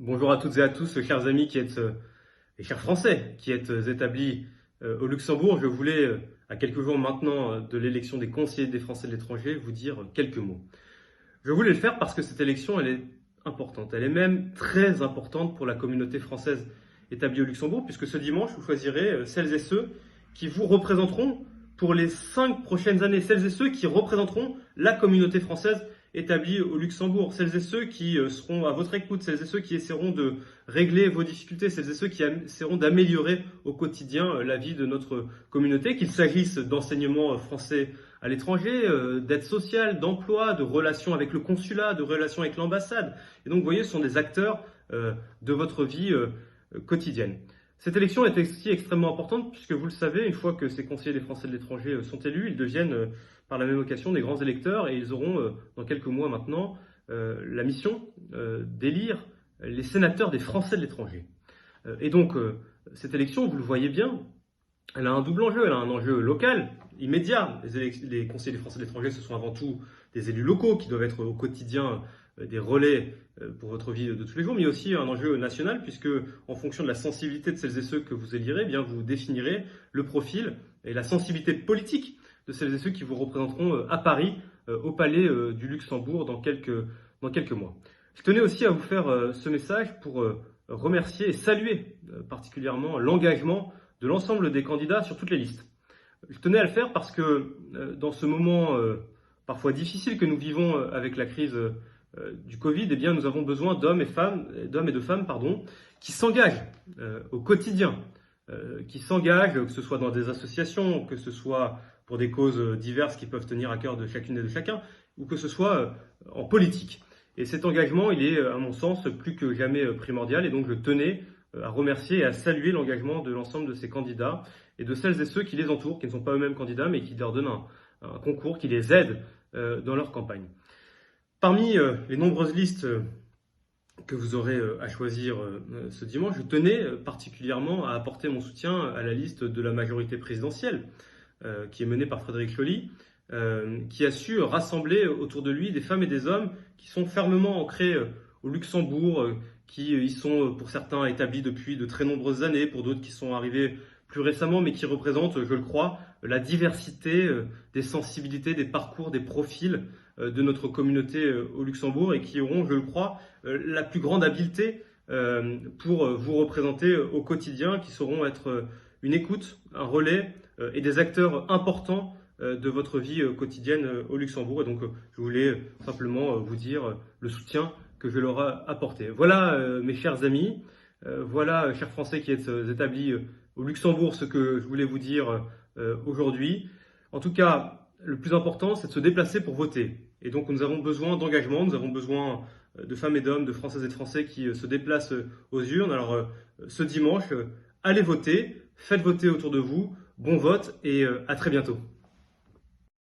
Bonjour à toutes et à tous, chers amis et chers Français qui êtes établis au Luxembourg. Je voulais, à quelques jours maintenant de l'élection des conseillers des Français de l'étranger, vous dire quelques mots. Je voulais le faire parce que cette élection, elle est importante. Elle est même très importante pour la communauté française établie au Luxembourg, puisque ce dimanche, vous choisirez celles et ceux qui vous représenteront pour les 5 prochaines années, celles et ceux qui représenteront la communauté française établie au Luxembourg, celles et ceux qui seront à votre écoute, celles et ceux qui essaieront de régler vos difficultés, celles et ceux qui essaieront d'améliorer au quotidien la vie de notre communauté, qu'il s'agisse d'enseignement français à l'étranger, d'aide sociale, d'emploi, de relations avec le consulat, de relations avec l'ambassade. Et donc, vous voyez, ce sont des acteurs de votre vie quotidienne. Cette élection est aussi extrêmement importante puisque vous le savez, une fois que ces conseillers des Français de l'étranger sont élus, ils deviennent par la même occasion des grands électeurs et ils auront dans quelques mois maintenant la mission d'élire les sénateurs des Français de l'étranger. Et donc cette élection, vous le voyez bien, elle a un double enjeu. Elle a un enjeu local, immédiat. Les conseillers des Français de l'étranger, ce sont avant tout des élus locaux qui doivent être au quotidien des relais pour votre vie de tous les jours, mais il y a aussi un enjeu national, puisque en fonction de la sensibilité de celles et ceux que vous élirez, eh bien, vous définirez le profil et la sensibilité politique de celles et ceux qui vous représenteront à Paris, au Palais du Luxembourg, dans quelques mois. Je tenais aussi à vous faire ce message pour remercier et saluer particulièrement l'engagement de l'ensemble des candidats sur toutes les listes. Je tenais à le faire parce que dans ce moment parfois difficile que nous vivons avec la crise du Covid, eh bien, nous avons besoin d'hommes et de femmes, qui s'engagent au quotidien, qui s'engagent, que ce soit dans des associations, que ce soit pour des causes diverses qui peuvent tenir à cœur de chacune et de chacun, ou que ce soit en politique. Et cet engagement, il est, à mon sens, plus que jamais primordial. Et donc, je tenais à remercier et à saluer l'engagement de l'ensemble de ces candidats et de celles et ceux qui les entourent, qui ne sont pas eux-mêmes candidats, mais qui leur donnent un concours, qui les aident dans leur campagne. Parmi les nombreuses listes que vous aurez à choisir ce dimanche, je tenais particulièrement à apporter mon soutien à la liste de la majorité présidentielle, qui est menée par Frédéric Lioly, qui a su rassembler autour de lui des femmes et des hommes qui sont fermement ancrés au Luxembourg, qui y sont pour certains établis depuis de très nombreuses années, pour d'autres qui sont arrivés plus récemment, mais qui représentent, je le crois, la diversité des sensibilités, des parcours, des profils de notre communauté au Luxembourg et qui auront, je le crois, la plus grande habileté pour vous représenter au quotidien, qui sauront être une écoute, un relais et des acteurs importants de votre vie quotidienne au Luxembourg. Et donc, je voulais simplement vous dire le soutien que je leur ai apporté. Voilà, mes chers amis, voilà, chers Français qui êtes établis au Luxembourg, ce que je voulais vous dire aujourd'hui. En tout cas, le plus important, c'est de se déplacer pour voter. Et donc, nous avons besoin d'engagement, nous avons besoin de femmes et d'hommes, de Françaises et de Français qui se déplacent aux urnes. Alors, ce dimanche, allez voter, faites voter autour de vous. Bon vote et à très bientôt.